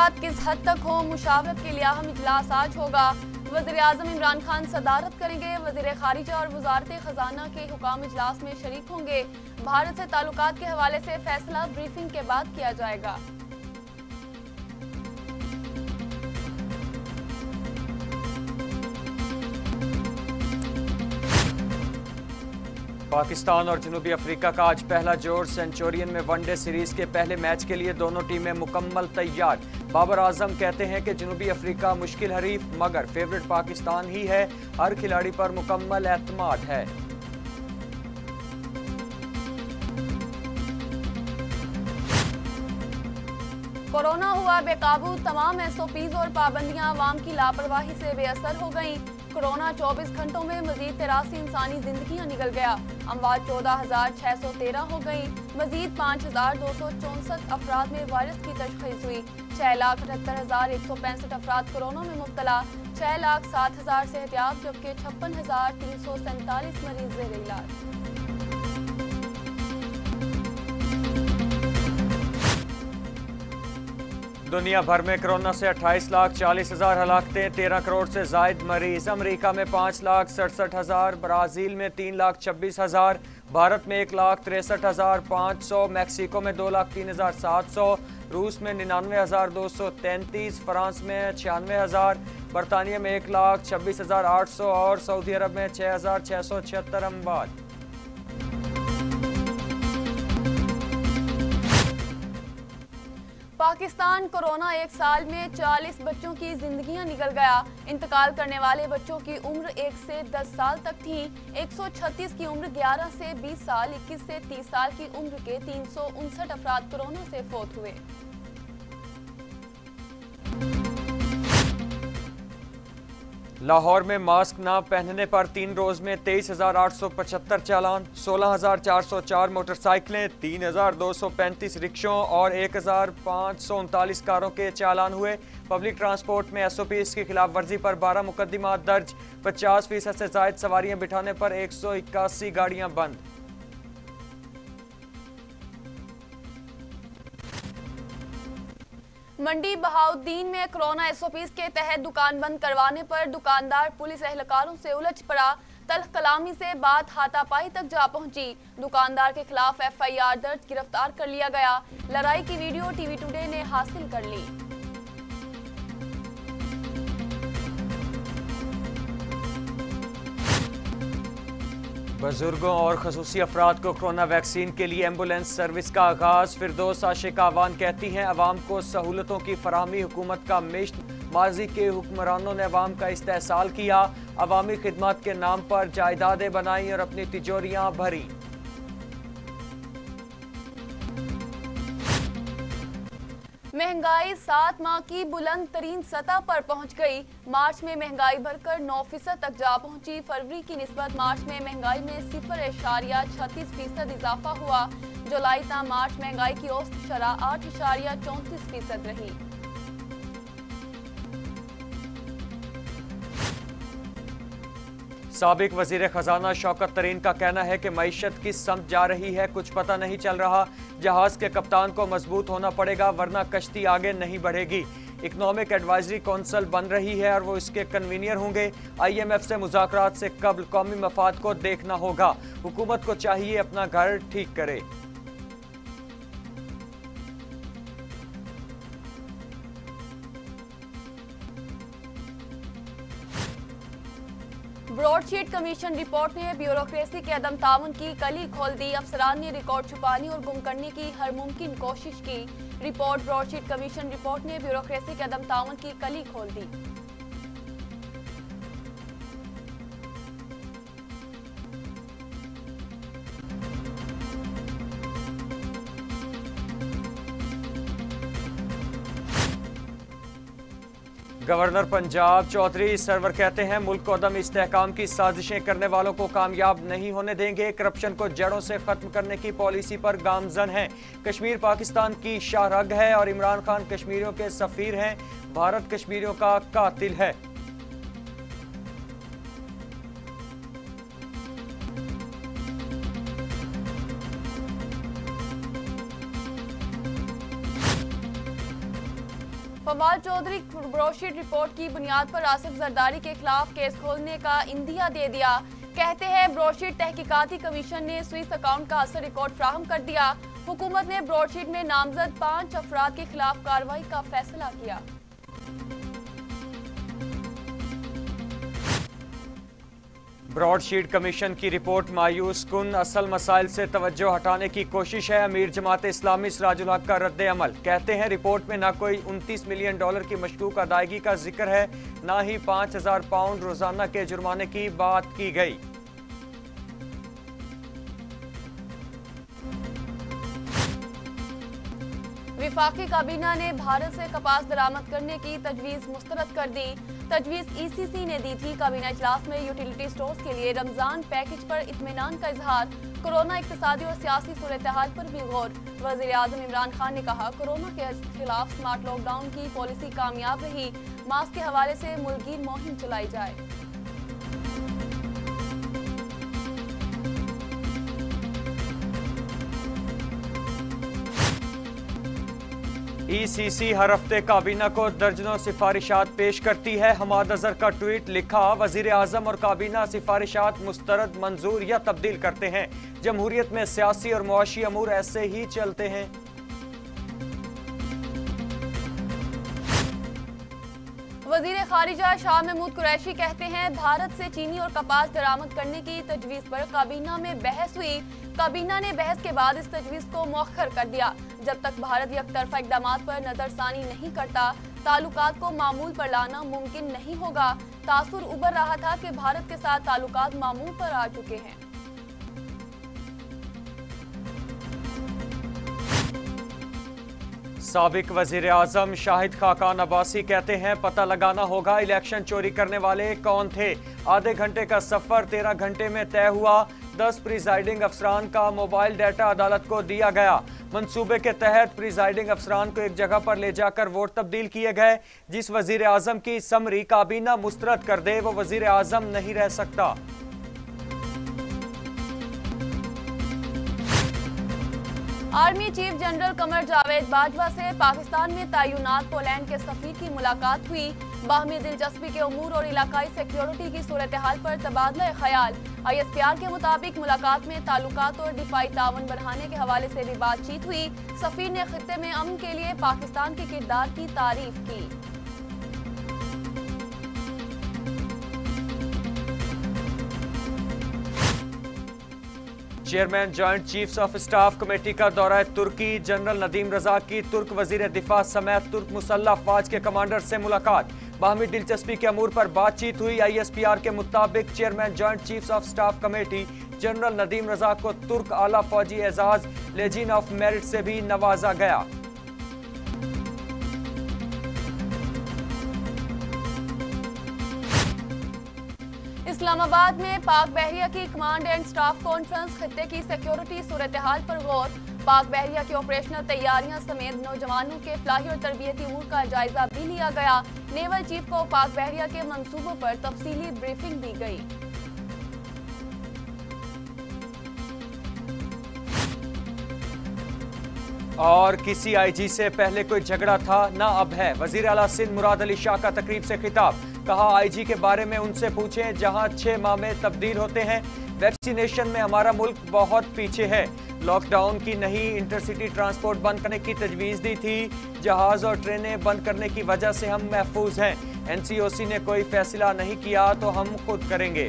ताल्लुकात किस हद तक हो, मुशावरत के लिए अहम इजलास आज होगा। वज़ीर-ए-आज़म इमरान खान सदारत करेंगे। वज़ीर खारिजा और वज़ारत खजाना के हुकाम इजलास में शरीक होंगे। भारत से ताल्लुकात के हवाले से फैसला ब्रीफिंग के बाद किया जाएगा। पाकिस्तान और जनूबी अफ्रीका का आज पहला जोर। सेंचुरियन में वनडे सीरीज के पहले मैच के लिए दोनों टीमें मुकम्मल तैयार। बाबर आजम कहते हैं कि जनूबी अफ्रीका मुश्किल हरीफ मगर फेवरेट पाकिस्तान ही है। हर खिलाड़ी पर मुकम्मल एतमाद है। कोरोना हुआ बेकाबू, तमाम SOPs और पाबंदियां अवाम की लापरवाही से बेअसर हो गईं। कोरोना 24 घंटों में मजीद 83 इंसानी जिंदगियां निकल गया। अमवात 14,613 हो गई। मजीद 5,264 अफराद में वायरस की तशखीस हुई। 6,78,165 अफराद कोरोना में मुब्तला। 6,07,000 सेहतियाब जबकि 56,347 मरीज ज़ेर इलाज। दुनिया भर में कोरोना से 28,40,000 हलाकतें, 13 करोड़ से जायद मरीज। अमेरिका में 5,67,000, ब्राज़ील में 3,26,000, भारत में 1,63,500, मैक्सिको में 2,03,700, रूस में 99,233, फ्रांस में 96,000, बरतानिया में 1,26,800 और सऊदी अरब में 6,676 अमवात। पाकिस्तान कोरोना एक साल में 40 बच्चों की जिंदगियां निकल गया। इंतकाल करने वाले बच्चों की उम्र 1 से 10 साल तक थी। 136 की उम्र 11 से 20 साल, 21 से 30 साल की उम्र के 359 अफराद कोरोना से फौत हुए। लाहौर में मास्क न पहनने पर 3 रोज में 23,875 चालान, 16,404 मोटरसाइकिलें, 3,235 रिक्शों और 1,539 कारों के चालान हुए। पब्लिक ट्रांसपोर्ट में SOPs की खिलाफ वर्जी पर 12 मुकदमात दर्ज। 50% से जायद सवारियां बिठाने पर 181 गाड़ियां बंद। मंडी बहाउद्दीन में कोरोना SOPs के तहत दुकान बंद करवाने पर दुकानदार पुलिस एहलकारों से उलझ पड़ा। तल्ख कलामी से बात हाथापाई तक जा पहुंची। दुकानदार के खिलाफ FIR दर्ज, गिरफ्तार कर लिया गया। लड़ाई की वीडियो TV टुडे ने हासिल कर ली। बुजुर्गों और खसूसी अफराद को कोरोना वैक्सीन के लिए एम्बुलेंस सर्विस का आगाज। फिरदौस आशिक आवान कहती हैं अवाम को सहूलतों की फराहमी हुकूमत का मिशन। माजी के हुक्मरानों ने अवाम का इस्तेहसाल किया, अवामी खिदमत के नाम पर जायदादें बनाई और अपनी तिजोरियां भरी। महंगाई 7 माह की बुलंद तरीन सतह पर पहुंच गई। मार्च में महंगाई बढ़कर 9% तक जा पहुंची। फरवरी की निस्बत मार्च में महंगाई में 0.36% इजाफा हुआ। जुलाई ता मार्च महंगाई की औसत शरह 8.34% रही। साबिक वजीर खजाना शौकत तरीन का कहना है कि मईशत किस समत जा रही है कुछ पता नहीं चल रहा। जहाज के कप्तान को मजबूत होना पड़ेगा वरना कश्ती आगे नहीं बढ़ेगी। इकनॉमिक एडवाइजरी कौंसिल बन रही है और वो इसके कन्वीनियर होंगे। IMF से मुज़ाकरात से कबल कौमी मफाद को देखना होगा। हुकूमत को चाहिए अपना घर ठीक करे। ब्रॉडशीट कमीशन रिपोर्ट ने ब्यूरोक्रेसी के अदम ताउन की कली खोल दी। अफसरान ने रिकॉर्ड छुपाने और गुम करने की हर मुमकिन कोशिश की। रिपोर्ट ब्रॉडशीट कमीशन रिपोर्ट ने ब्यूरोक्रेसी के अदम ताउन की कली खोल दी। गवर्नर पंजाब चौधरी सरवर कहते हैं मुल्क को अदम इस्तेहकाम की साजिशें करने वालों को कामयाब नहीं होने देंगे। करप्शन को जड़ों से खत्म करने की पॉलिसी पर गामजन है। कश्मीर पाकिस्तान की शाहरग है और इमरान खान कश्मीरियों के सफीर हैं। भारत कश्मीरियों का कातिल है। फवाद चौधरी ब्रोशीट रिपोर्ट की बुनियाद पर आसिफ जरदारी के खिलाफ केस खोलने का इंदिया दे दिया। कहते हैं ब्रोशीट तहकीकाती कमीशन ने स्विस अकाउंट का असर रिकॉर्ड फ्राहम कर दिया। हुकूमत ने ब्रोशीट में नामजद 5 अफराद के खिलाफ कार्रवाई का फैसला किया। ब्रॉडशीट कमीशन की रिपोर्ट मायूस कुन, असल मसाइल से तवज्जो हटाने की कोशिश है। अमीर जमात इस्लामी सिराजुल हक का रद्द अमल। कहते हैं रिपोर्ट में ना कोई 29 मिलियन डॉलर की मशकूक अदायगी का जिक्र है, ना ही 5000 पाउंड रोजाना के जुर्माने की बात की गई। विफाकी काबीना ने भारत से कपास दरामद करने की तजवीज़ मुस्तरद कर दी। तजवीज़ ECC ने दी थी। काबीना इजलास में यूटिलिटी स्टोर्स के लिए रमजान पैकेज पर इत्मीनान का इजहार। कोरोना, इक्तिसादी और सियासी सूरत-ए-हाल पर भी गौर। वज़ीर आज़म इमरान खान ने कहा, कोरोना के खिलाफ स्मार्ट लॉकडाउन की पॉलिसी कामयाब रही। मास्क के हवाले से मुल्कगीर मुहिम चलाई जाए। ECC हर हफ्ते काबीना को दर्जनों सिफारिशात पेश करती है। हमाद अजहर का ट्वीट लिखा, वजीर आजम और काबीना सिफारिशात मुस्तरद, मंजूर या तब्दील करते हैं। जमहूरियत में सियासी और मुआशी अमूर ऐसे ही चलते हैं। वजीर खारिजा शाह महमूद कुरैशी कहते हैं, भारत से चीनी और कपास दरामद करने की तजवीज़ पर काबीना में बहस हुई। काबीना ने बहस के बाद इस तजवीज़ को मौखर कर दिया। जब तक भारत यकतरफा इक़दामात पर नजरसानी नहीं करता, ताल्लुकात को मामूल पर लाना मुमकिन नहीं होगा। तासुर उभर रहा था कि भारत के साथ ताल्लुकात मामूल पर आ चुके हैं। साबिक वजीर आजम शाहिद खाकान अब्बासी कहते हैं, पता लगाना होगा इलेक्शन चोरी करने वाले कौन थे। आधे घंटे का सफर 13 घंटे में तय हुआ। 10 प्रिजाइडिंग अफसरान का मोबाइल डाटा अदालत को दिया गया। मंसूबे के तहत प्रिजाइडिंग अफसरान को एक जगह पर ले जाकर वोट तब्दील किए गए। जिस वजीर आजम की समरी काबीना मुस्तरद कर दे, वो वजीर आजम नहीं रह सकता। Army chief general Qamar Javed Bajwa से पाकिस्तान में तैनात पोलैंड के सफीर की मुलाकात हुई। बाहमी दिलचस्पी के उमूर और इलाकाई सिक्योरिटी की सूरत हाल पर तबादला ख्याल। ISPR के मुताबिक मुलाकात में ताल्लुकात और दिफाई तावन बढ़ाने के हवाले से भी बातचीत हुई। सफीर ने खित्ते में अमन के लिए पाकिस्तान के किरदार की तारीफ की। Chairman joint chiefs of staff committee का दौरा तुर्की। जनरल नदीम रजा की तुर्क वजीर दिफा समेत तुर्क मुसल्लह अफवाज के कमांडर से मुलाकात। बाहमी दिलचस्पी के अमूर पर बातचीत हुई। ISPR के मुताबिक chairman joint chiefs of staff committee general Nadeem Raza को तुर्क आला फौजी एजाज लेजिन ऑफ मेरिट से भी नवाजा गया। इस्लामाबाद में पाक बहरिया की कमांड एंड स्टाफ कॉन्फ्रेंस। खित्ते की सिक्योरिटी सूरत हाल पर गौर। पाक बहरिया की ऑपरेशनल तैयारियां समेत नौजवानों के फलाही और तरबियती अमूर का जायजा भी लिया गया। नेवल चीफ को पाक बहरिया के मंसूबों पर तफसीली ब्रीफिंग दी गई। और किसी IG से पहले कोई झगड़ा था, ना अब है। वजीर आला सिंध मुराद अली शाह का तकरीब से खिताब। कहा, IG के बारे में उनसे पूछें जहां 6 माह में तब्दील होते हैं। वैक्सीनेशन में हमारा मुल्क बहुत पीछे है। लॉकडाउन की नहीं इंटरसिटी ट्रांसपोर्ट बंद करने की तजवीज़ दी थी। जहाज और ट्रेनें बंद करने की वजह से हम महफूज हैं। NCOC ने कोई फैसला नहीं किया तो हम खुद करेंगे।